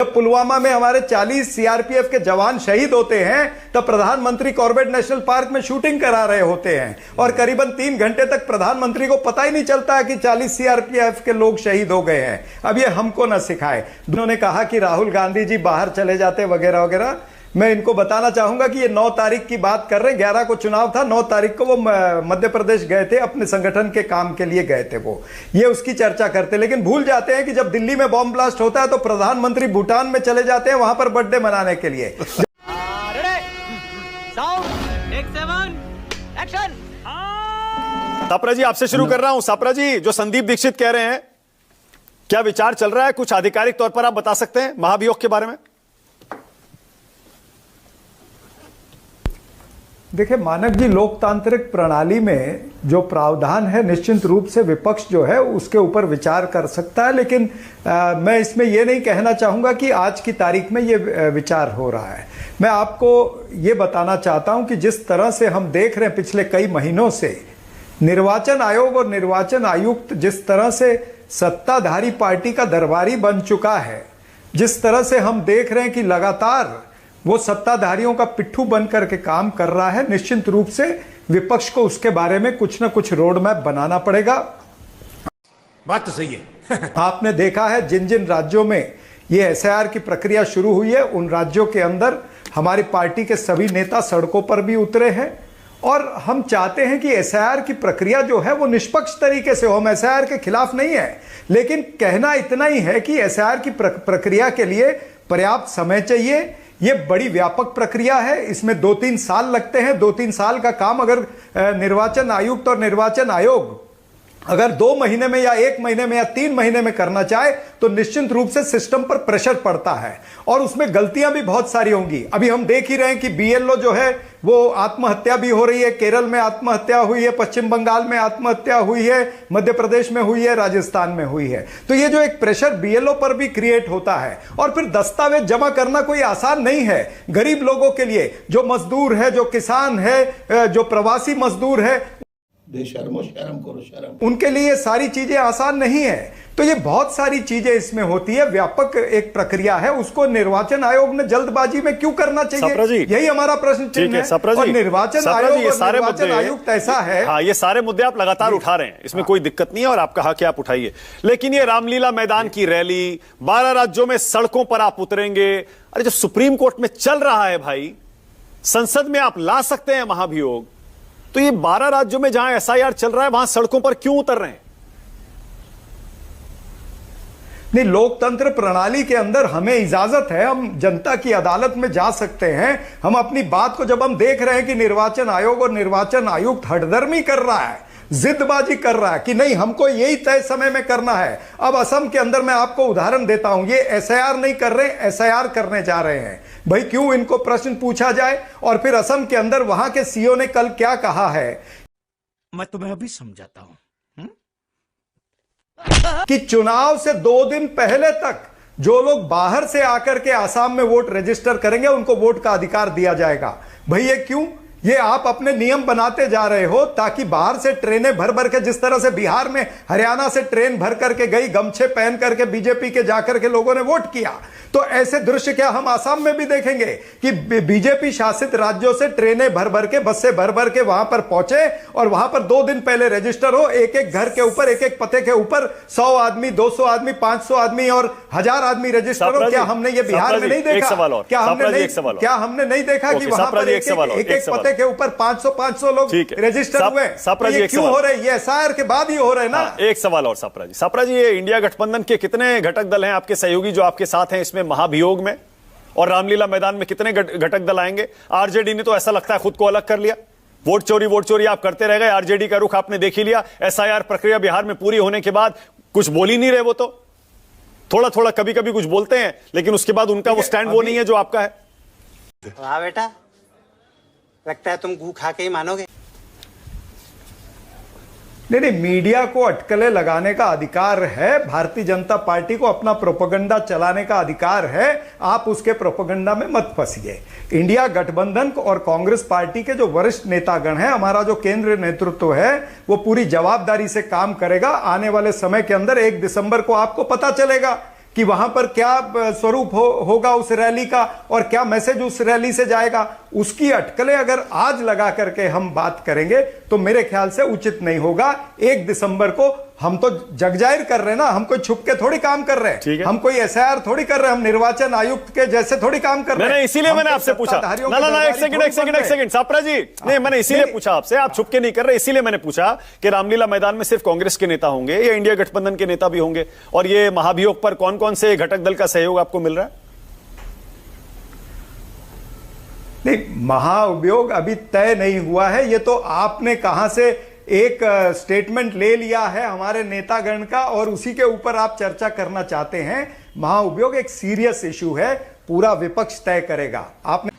जब पुलवामा में हमारे 40 सीआरपीएफ के जवान शहीद होते हैं तब प्रधानमंत्री कॉर्बेट नेशनल पार्क में शूटिंग करा रहे होते हैं और करीबन 3 घंटे तक प्रधानमंत्री को पता ही नहीं चलता है कि 40 सीआरपीएफ के लोग शहीद हो गए हैं। अब ये हमको न सिखाए। उन्होंने कहा कि राहुल गांधी जी बाहर चले जाते वगैरह वगैरह। मैं इनको बताना चाहूंगा कि ये 9 तारीख की बात कर रहे हैं, 11 को चुनाव था, 9 तारीख को वो मध्य प्रदेश गए थे, अपने संगठन के काम के लिए गए थे। वो ये उसकी चर्चा करते, लेकिन भूल जाते हैं कि जब दिल्ली में बॉम्ब ब्लास्ट होता है तो प्रधानमंत्री भूटान में चले जाते हैं वहां पर बर्थडे मनाने के लिए। सापरा जी आपसे शुरू कर रहा हूं। सापरा जी, जो संदीप दीक्षित कह रहे हैं, क्या विचार चल रहा है? कुछ आधिकारिक तौर पर आप बता सकते हैं महाभियोग के बारे में? देखिए मानक जी, लोकतांत्रिक प्रणाली में जो प्रावधान है निश्चित रूप से विपक्ष जो है उसके ऊपर विचार कर सकता है, लेकिन मैं इसमें यह नहीं कहना चाहूंगा कि आज की तारीख में ये विचार हो रहा है। मैं आपको ये बताना चाहता हूं कि जिस तरह से हम देख रहे हैं पिछले कई महीनों से निर्वाचन आयोग और निर्वाचन आयुक्त जिस तरह से सत्ताधारी पार्टी का दरबारी बन चुका है, जिस तरह से हम देख रहे हैं कि लगातार वो सत्ताधारियों का पिट्ठू बन करके काम कर रहा है, निश्चित रूप से विपक्ष को उसके बारे में कुछ ना कुछ रोड मैप बनाना पड़ेगा। बात तो सही है। आपने देखा है जिन जिन राज्यों में ये एसआईआर की प्रक्रिया शुरू हुई है उन राज्यों के अंदर हमारी पार्टी के सभी नेता सड़कों पर भी उतरे हैं और हम चाहते हैं कि एसआईआर की प्रक्रिया जो है वो निष्पक्ष तरीके से हो। हम एसआईआर के खिलाफ नहीं है, लेकिन कहना इतना ही है कि एसआईआर की प्रक्रिया के लिए पर्याप्त समय चाहिए। ये बड़ी व्यापक प्रक्रिया है, इसमें 2-3 साल लगते हैं। 2-3 साल का काम अगर निर्वाचन आयुक्त और निर्वाचन आयोग अगर 2 महीने में या 1 महीने में या 3 महीने में करना चाहे तो निश्चित रूप से सिस्टम पर प्रेशर पड़ता है और उसमें गलतियां भी बहुत सारी होंगी। अभी हम देख ही रहे हैं कि बीएलओ जो है वो आत्महत्या भी हो रही है। केरल में आत्महत्या हुई है, पश्चिम बंगाल में आत्महत्या हुई है, मध्य प्रदेश में हुई है, राजस्थान में हुई है। तो ये जो एक प्रेशर बीएलओ पर भी क्रिएट होता है और फिर दस्तावेज जमा करना कोई आसान नहीं है। गरीब लोगों के लिए, जो मजदूर है, जो किसान है, जो प्रवासी मजदूर है, बेशर्मो शर्म करो शर्म, उनके लिए सारी चीजें आसान नहीं है। तो ये बहुत सारी चीजें इसमें होती है, व्यापक एक प्रक्रिया है, उसको निर्वाचन आयोग ने जल्दबाजी में क्यों करना चाहिए, यही हमारा प्रश्न चिन्ह है। और निर्वाचन आयोग और निर्वाचन आयुक्त ऐसा है। हाँ, ये सारे मुद्दे आप लगातार उठा रहे हैं, इसमें कोई दिक्कत नहीं है और आपका हक है, आप उठाइए। लेकिन ये रामलीला मैदान की रैली, 12 राज्यों में सड़कों पर आप उतरेंगे, अरे जो सुप्रीम कोर्ट में चल रहा है भाई, संसद में आप ला सकते हैं महाभियोग, तो ये 12 राज्यों में जहां एसआईआर चल रहा है वहां सड़कों पर क्यों उतर रहे हैं? नहीं, लोकतंत्र प्रणाली के अंदर हमें इजाजत है, हम जनता की अदालत में जा सकते हैं। हम अपनी बात को, जब हम देख रहे हैं कि निर्वाचन आयोग और निर्वाचन आयुक्त हठधर्मी कर रहा है, जिद्दबाजी कर रहा है कि नहीं हमको यही तय समय में करना है। अब असम के अंदर मैं आपको उदाहरण देता हूं, ये एसआईआर नहीं कर रहे, एसआईआर करने जा रहे हैं। भाई क्यों इनको प्रश्न पूछा जाए? और फिर असम के अंदर वहां के सीओ ने कल क्या कहा है, मैं तुम्हें अभी समझाता हूं कि चुनाव से 2 दिन पहले तक जो लोग बाहर से आकर के आसाम में वोट रजिस्टर करेंगे उनको वोट का अधिकार दिया जाएगा। भाई ये क्यों? ये आप अपने नियम बनाते जा रहे हो ताकि बाहर से ट्रेनें भर भर के, जिस तरह से बिहार में हरियाणा से ट्रेन भर करके गई, गमछे पहन करके बीजेपी के जाकर के लोगों ने वोट किया, तो ऐसे दृश्य क्या हम आसाम में भी देखेंगे कि बीजेपी शासित राज्यों से ट्रेनें भर भर के, बसें भर भर के वहां पर पहुंचे और वहां पर 2 दिन पहले रजिस्टर हो, एक एक घर के ऊपर, एक एक पते के ऊपर 100 आदमी, 200 आदमी, 500 आदमी और 1000 आदमी रजिस्टर हो? क्या हमने ये बिहार में नहीं देखा? क्या हमने नहीं देखा कि वहां पर एक एक पते के ऊपर 500 लोग रजिस्टर हुए? ये क्यों हो रहे? ये एसआईआर के बाद ही हो रहे ना। एक सवाल और सापरा जी, ये इंडिया गठबंधन के कितने घटक दल हैं आपके सहयोगी जो आपके साथ हैं इसमें महाभियोग में, और रामलीला मैदान में कितने घटक दल आएंगे? आरजेडी ने तो ऐसा लगता है खुद को अलग कर लिया। वोट चोरी आप करते रह गए, आरजेडी का रुख आपने देख ही लिया। एसआईआर प्रक्रिया बिहार में पूरी होने के बाद कुछ बोल ही नहीं रहे, वो तो थोड़ा कभी कुछ बोलते हैं, लेकिन उसके बाद उनका वो स्टैंड वो नहीं है जो आपका है। वाह बेटा, लगता है तुम गू खा के ही मानोगे। नहीं, मीडिया को अटकलें लगाने का अधिकार है, भारतीय जनता पार्टी को अपना प्रोपेगेंडा चलाने का अधिकार है, आप उसके प्रोपेगेंडा में मत फंसिए। इंडिया गठबंधन और कांग्रेस पार्टी के जो वरिष्ठ नेतागण हैं, हमारा जो केंद्रीय नेतृत्व है, वो पूरी जवाबदारी से काम करेगा। आने वाले समय के अंदर 1 दिसंबर को आपको पता चलेगा कि वहां पर क्या स्वरूप होगा उस रैली का और क्या मैसेज उस रैली से जाएगा, उसकी अटकलें अगर आज लगा करके हम बात करेंगे तो मेरे ख्याल से उचित नहीं होगा। 1 दिसंबर को हम तो जगजाहिर कर रहे हैं ना, हम कोई छुप के थोड़ी काम कर रहे हैं, हम कोई एसआईआर थोड़ी कर रहे हैं, हम निर्वाचन आयुक्त के जैसे थोड़ी काम कर रहे हैं। इसीलिए मैंने आपसे पूछा ना, एक सेकंड सापरा जी, नहीं मैंने इसीलिए पूछा आपसे, आप छुप के नहीं कर रहे, इसीलिए मैंने पूछा कि रामलीला मैदान में सिर्फ कांग्रेस के नेता होंगे या इंडिया गठबंधन के नेता भी होंगे, और ये महाभियोग पर कौन कौन से घटक दल का सहयोग आपको मिल रहा है? नहीं, महाअभियोग अभी तय नहीं हुआ है, ये तो आपने कहां से एक स्टेटमेंट ले लिया है हमारे नेतागण का और उसी के ऊपर आप चर्चा करना चाहते हैं। महाअभियोग एक सीरियस इशू है, पूरा विपक्ष तय करेगा। आपने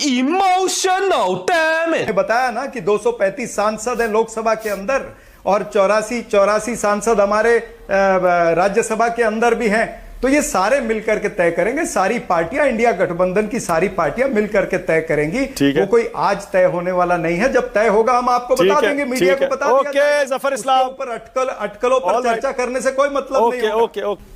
इमोशनल डैमेज बताया ना कि 235 सांसद है लोकसभा के अंदर और 84 सांसद हमारे राज्यसभा के अंदर भी हैं, तो ये सारे मिलकर के तय करेंगे। सारी पार्टियां, इंडिया गठबंधन की सारी पार्टियां मिलकर के तय करेंगी। वो कोई आज तय होने वाला नहीं है, जब तय होगा हम आपको बता देंगे, मीडिया को बता देंगे। ओके जफर इस्लाम, पर अटकलों पर चर्चा करने से कोई मतलब नहीं है। ओके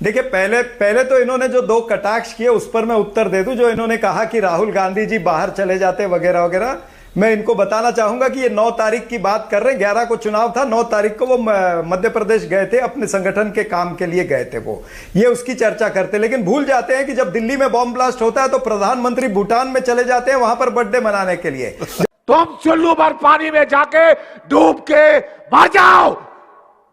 देखिए, पहले तो इन्होंने जो 2 कटाक्ष किए उस पर मैं उत्तर दे दूं। जो इन्होंने कहा कि राहुल गांधी जी बाहर चले जाते वगैरह वगैरह, मैं इनको बताना चाहूंगा कि ये 9 तारीख की बात कर रहे हैं, 11 को चुनाव था, 9 तारीख को वो मध्य प्रदेश गए थे, अपने संगठन के काम के लिए गए थे, वो ये उसकी चर्चा करते, लेकिन भूल जाते हैं कि जब दिल्ली में बॉम्ब ब्लास्ट होता है तो प्रधानमंत्री भूटान में चले जाते हैं वहां पर बर्थडे मनाने के लिए। तुम चुल्लू भर पानी में जाके डूब के मर जाओ।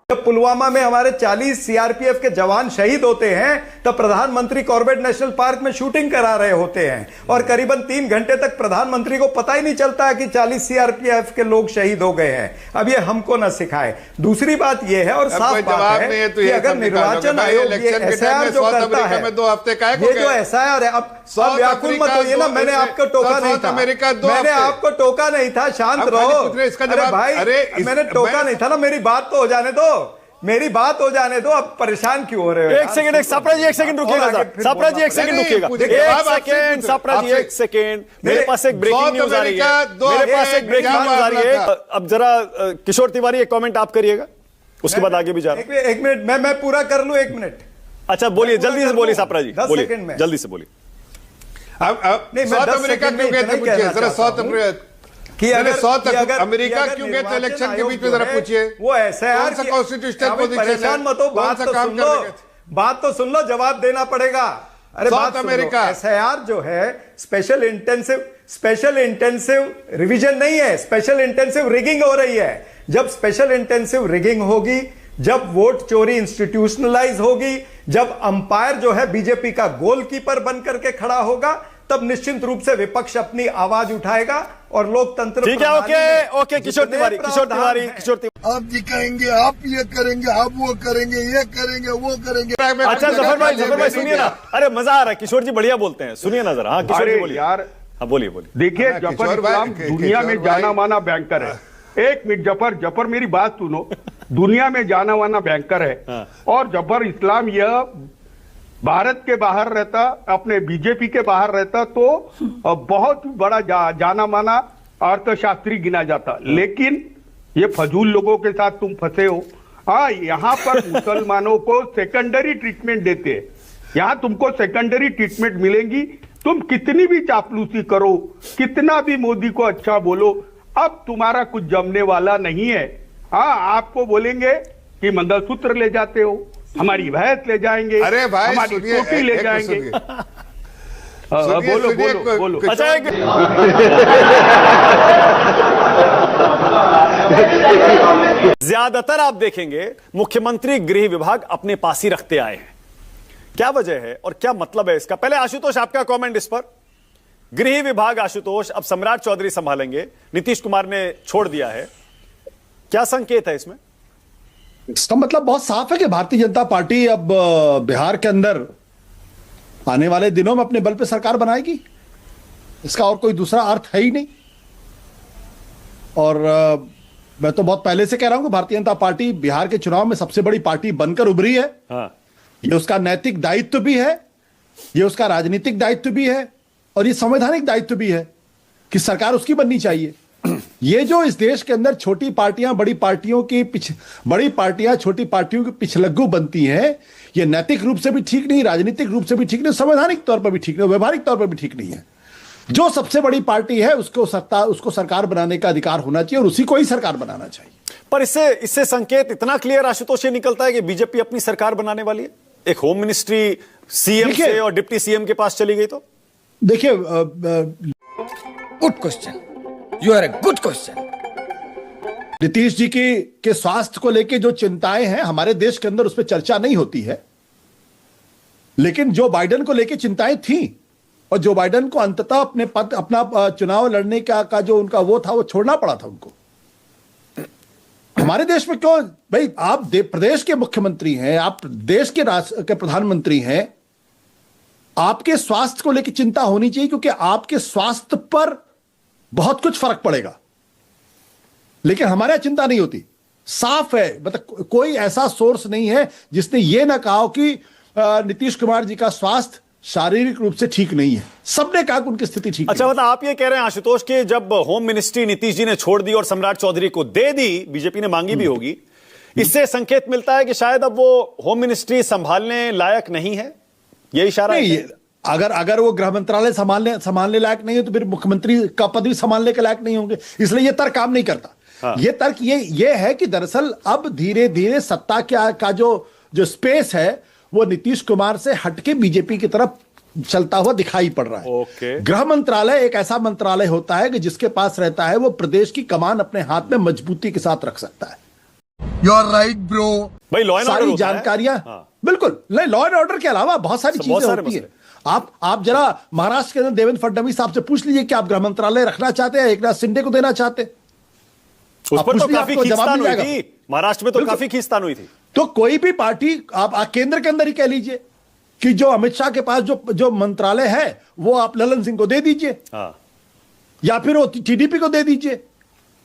जब पुलवामा में हमारे 40 सीआरपीएफ के जवान शहीद होते हैं तब प्रधानमंत्री कॉर्बेट नेशनल पार्क में शूटिंग करा रहे होते हैं और करीबन 3 घंटे तक प्रधानमंत्री को पता ही नहीं चलता है कि 40 सीआरपीएफ के लोग शहीद हो गए हैं। अब ये हमको ना सिखाए। दूसरी बात ये है और साफ बात है कि अगर निर्वाचन आयोग ये एसआईआर जो करता है, ये जो एसआईआर है, अब व्याकुल मत होइए ना, मैंने आपको टोका नहीं था, मैंने आपको टोका नहीं था, शांत रहो। अरे भाई, मैंने टोका नहीं था ना, मेरी बात तो हो जाने दो, मेरी बात हो जाने दो, अब परेशान क्यों हो रहे हो? एक सेकंड, सापरा जी 1 सेकंड रुकिएगा, सापरा जी 1 सेकंड रुकिएगा, 1 सेकंड सापरा जी 1 सेकंड, मेरे पास एक ब्रेकिंग न्यूज आ रही है, मेरे पास एक ब्रेकिंग न्यूज आ रही है। अब जरा किशोर तिवारी एक कमेंट आप करिएगा, उसके बाद आगे भी जा रहा हूं। 1 मिनट, मैं पूरा कर लूं, 1 मिनट। अच्छा बोलिए, जल्दी से बोलिए सापरा जी, 10 सेकंड में जल्दी से बोलिए। नहीं, मैं 10 सेकंड में कहना चाहता हूं कि अगर अमेरिका क्यों गए थे इलेक्शन के बीच में, जरा पूछिए। वो एसआईआर की कॉन्स्टिट्यूशनल पोजीशन, परेशान मत हो, बात तो सुन लो, जवाब देना पड़ेगा। अरे बात अमेरिका, एसआईआर जो है स्पेशल इंटेंसिव रिवीजन नहीं है, स्पेशल इंटेंसिव रिगिंग हो रही है। जब स्पेशल इंटेंसिव रिगिंग होगी, जब वोट चोरी इंस्टीट्यूशनलाइज होगी, जब अंपायर जो है बीजेपी का गोलकीपर बनकर के खड़ा होगा, तब निश्चित रूप से विपक्ष अपनी आवाज उठाएगा और लोकतंत्र। ठीक है, ओके किशोर तिवारी आप दिखाएंगे, आप ये करेंगे, आप वो करेंगे, ये करेंगे, वो करेंगे। अच्छा जफर भाई सुनिए ना, अरे मजा आ रहा है, किशोर जी बढ़िया बोलते हैं, सुनिए ना जरा। हाँ किशोर जी बोलिए यार। हाँ बोलिए। देखिए, जफर इस्लाम दुनिया में जाना माना बैंकर है। 1 मिनट जफर मेरी बात सुनो। दुनिया में जाना माना बैंकर है और जफर इस्लाम यह भारत के बाहर रहता, अपने बीजेपी के बाहर रहता तो बहुत बड़ा जाना माना अर्थशास्त्री गिना जाता, लेकिन ये फजूल लोगों के साथ तुम फंसे हो। हाँ, यहाँ पर मुसलमानों को सेकेंडरी ट्रीटमेंट देते हैं, यहाँ तुमको सेकेंडरी ट्रीटमेंट मिलेंगी। तुम कितनी भी चापलूसी करो, कितना भी मोदी को अच्छा बोलो, अब तुम्हारा कुछ जमने वाला नहीं है। हाँ, आपको बोलेंगे कि मंगलसूत्र ले जाते हो, हमारी भैंस ले जाएंगे, अरे भाई हमारी टोपी ले जाएंगे। बोलो। अच्छा ज्यादातर आप देखेंगे मुख्यमंत्री गृह विभाग अपने पास ही रखते आए हैं। क्या वजह है और क्या मतलब है इसका? पहले आशुतोष आपका कमेंट इस पर। गृह विभाग आशुतोष अब सम्राट चौधरी संभालेंगे, नीतीश कुमार ने छोड़ दिया है, क्या संकेत है इसमें? इसका मतलब बहुत साफ है कि भारतीय जनता पार्टी अब बिहार के अंदर आने वाले दिनों में अपने बल पे सरकार बनाएगी। इसका और कोई दूसरा अर्थ है ही नहीं। और मैं तो बहुत पहले से कह रहा हूं कि भारतीय जनता पार्टी बिहार के चुनाव में सबसे बड़ी पार्टी बनकर उभरी है। हाँ। ये उसका नैतिक दायित्व भी है, ये उसका राजनीतिक दायित्व भी है और ये संवैधानिक दायित्व भी है कि सरकार उसकी बननी चाहिए। ये जो इस देश के अंदर छोटी पार्टियां बड़ी पार्टियां छोटी पार्टियों की पिछलग्गू बनती हैं, ये नैतिक रूप से भी ठीक नहीं, राजनीतिक रूप से भी ठीक नहीं, संवैधानिक तौर पर भी ठीक नहीं, व्यवहारिक तौर पर भी ठीक नहीं है। जो सबसे बड़ी पार्टी है उसको सरकार बनाने का अधिकार होना चाहिए और उसी को ही सरकार बनाना चाहिए। पर इससे संकेत इतना क्लियर आशुतोष ये निकलता है कि बीजेपी अपनी सरकार बनाने वाली है। एक होम मिनिस्ट्री सीएम से और डिप्टी सीएम के पास चली गई तो देखिए, good question, you are a good question. Nitish ji के स्वास्थ्य को लेके जो चिंताएं हैं हमारे देश के अंदर, उस पर चर्चा नहीं होती है, लेकिन जो बाइडेन को लेके चिंताएं थी और जो बाइडेन को अंततः अपना चुनाव लड़ने का जो उनका वो था, वो छोड़ना पड़ा था उनको। हमारे देश में क्यों भाई, आप प्रदेश के मुख्यमंत्री हैं, आप देश के प्रधानमंत्री हैं, आपके स्वास्थ्य को लेकर चिंता होनी चाहिए, क्योंकि आपके स्वास्थ्य पर बहुत कुछ फर्क पड़ेगा। लेकिन हमारे यहां चिंता नहीं होती। साफ है, मतलब कोई ऐसा सोर्स नहीं है जिसने यह ना कहा कि नीतीश कुमार जी का स्वास्थ्य शारीरिक रूप से ठीक नहीं है। सबने कहा कि उनकी स्थिति ठीक। अच्छा, मतलब आप ये कह रहे हैं आशुतोष कि जब होम मिनिस्ट्री नीतीश जी ने छोड़ दी और सम्राट चौधरी को दे दी, बीजेपी ने मांगी भी होगी, इससे संकेत मिलता है कि शायद अब वो होम मिनिस्ट्री संभालने लायक नहीं है। ये इशारा नहीं, अगर वो गृह मंत्रालय संभालने लायक नहीं है तो फिर मुख्यमंत्री का पद भी संभालने के लायक नहीं होंगे। इसलिए ये तर्क काम नहीं करता। हाँ। ये तर्क ये है कि दरअसल अब धीरे धीरे सत्ता का जो स्पेस है वो नीतीश कुमार से हटके बीजेपी की तरफ चलता हुआ दिखाई पड़ रहा है। ओके। गृह मंत्रालय एक ऐसा मंत्रालय होता है कि जिसके पास रहता है वो प्रदेश की कमान अपने हाथ में मजबूती के साथ रख सकता है। You are right bro. भाई लॉ एंड ऑर्डर सारी जानकारियां, बिल्कुल लॉ एंड ऑर्डर के अलावा बहुत सारी चीजें होती है। आप जरा महाराष्ट्र के अंदर देवेंद्र फडणवीस साहब से पूछ लीजिए कि आप गृह मंत्रालय रखना चाहते हैं, एकनाथ शिंदे को देना चाहते हैं? उस पर तो काफी खींचतान हुई थी, महाराष्ट्र में तो काफी खींचतान हुई थी। तो कोई भी पार्टी आप केंद्र के अंदर ही कह लीजिए कि जो अमित शाह के पास जो मंत्रालय है वो आप ललन सिंह को दे दीजिए, या फिर वो टीडीपी को दे दीजिए,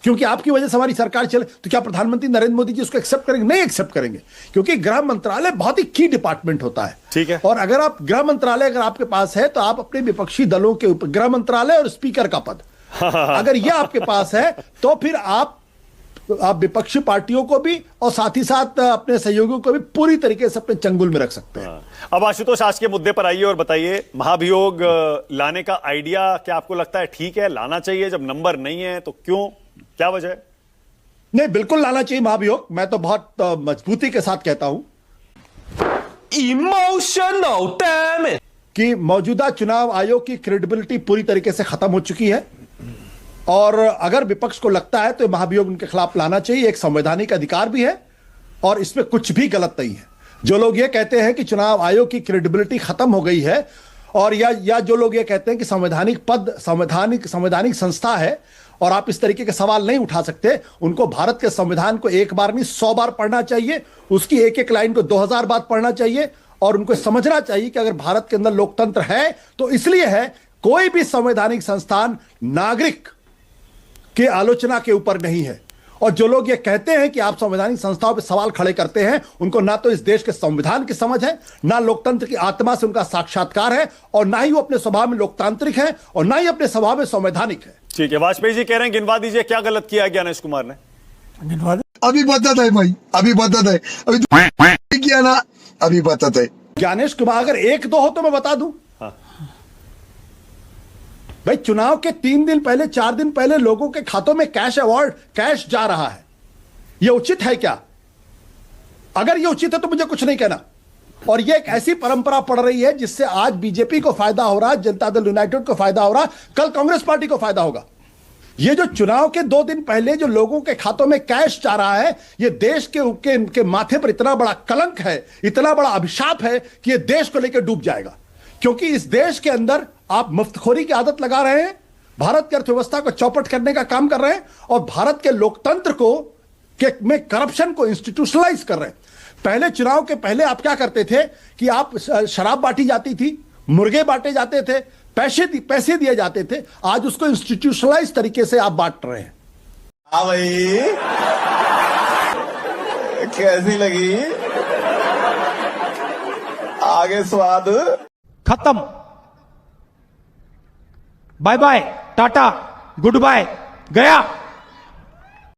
क्योंकि आपकी वजह से हमारी सरकार चले। तो क्या प्रधानमंत्री नरेंद्र मोदी जी उसको एक्सेप्ट करेंगे? नहीं एक्सेप्ट करेंगे, क्योंकि गृह मंत्रालय बहुत ही की डिपार्टमेंट होता है। ठीक है। और अगर आप गृह मंत्रालय अगर आपके पास है तो आप अपने विपक्षी दलों के ऊपर गृह मंत्रालय और स्पीकर का पद अगर यह आपके पास है तो फिर आप विपक्षी पार्टियों को भी और साथ ही साथ अपने सहयोगियों को भी पूरी तरीके से अपने चंगुल में रख सकते हैं। अब आशुतोष, आज के मुद्दे पर आइए और बताइए, महाभियोग लाने का आइडिया क्या आपको लगता है ठीक है, लाना चाहिए? जब नंबर नहीं है तो क्यों, क्या वजह है? नहीं, बिल्कुल लाना चाहिए महाभियोग। मैं तो बहुत मजबूती के साथ कहता हूं इमोशनल डैम इट कि मौजूदा चुनाव आयोग की क्रेडिबिलिटी पूरी तरीके से खत्म हो चुकी है और अगर विपक्ष को लगता है तो महाभियोग उनके खिलाफ लाना चाहिए। एक संवैधानिक अधिकार भी है और इसमें कुछ भी गलत नहीं है। जो लोग ये कहते हैं कि चुनाव आयोग की क्रेडिबिलिटी खत्म हो गई है और या जो लोग ये कहते हैं कि संवैधानिक संस्था है और आप इस तरीके के सवाल नहीं उठा सकते, उनको भारत के संविधान को एक बार नहीं 100 बार पढ़ना चाहिए, उसकी एक एक लाइन को 2000 बार पढ़ना चाहिए और उनको समझना चाहिए कि अगर भारत के अंदर लोकतंत्र है तो इसलिए है। कोई भी संवैधानिक संस्थान नागरिक की आलोचना के ऊपर नहीं है। और जो लोग ये कहते हैं कि आप संवैधानिक संस्थाओं पर सवाल खड़े करते हैं, उनको ना तो इस देश के संविधान की समझ है, ना लोकतंत्र की आत्मा से उनका साक्षात्कार है, और ना ही वो अपने स्वभाव में लोकतांत्रिक है और ना ही अपने स्वभाव में संवैधानिक है। ठीक है, वाजपेयी जी कह रहे हैं गिनवा दीजिए क्या गलत किया ज्ञानेश कुमार ने। अभी बता दे भाई, अभी बता दे, अभी किया ना, अभी बता दे। ज्ञानेश कुमार अगर 1-2 हो तो मैं बता दूं। भाई चुनाव के 3 दिन पहले 4 दिन पहले लोगों के खातों में कैश जा रहा है, यह उचित है क्या? अगर यह उचित है तो मुझे कुछ नहीं कहना। और यह एक ऐसी परंपरा पड़ रही है जिससे आज बीजेपी को फायदा हो रहा, जनता दल यूनाइटेड को फायदा हो रहा, कल कांग्रेस पार्टी को फायदा होगा। यह जो चुनाव के 2 दिन पहले जो लोगों के खातों में कैश जा रहा है, यह देश के माथे पर इतना बड़ा कलंक है, इतना बड़ा अभिशाप है कि यह देश को लेकर डूब जाएगा। क्योंकि इस देश के अंदर आप मुफ्तखोरी की आदत लगा रहे हैं, भारत की अर्थव्यवस्था को चौपट करने का काम कर रहे हैं और भारत के लोकतंत्र में करप्शन को इंस्टीट्यूशनलाइज कर रहे हैं। पहले चुनाव के पहले आप क्या करते थे कि आप शराब बांटी जाती थी, मुर्गे बांटे जाते थे, पैसे दिए जाते थे। आज उसको इंस्टीट्यूशनलाइज तरीके से आप बांट रहे हैं। हाँ भाई, कैसी लगी? आगे स्वाद खत्म। Bye bye, tata, good bye, गया।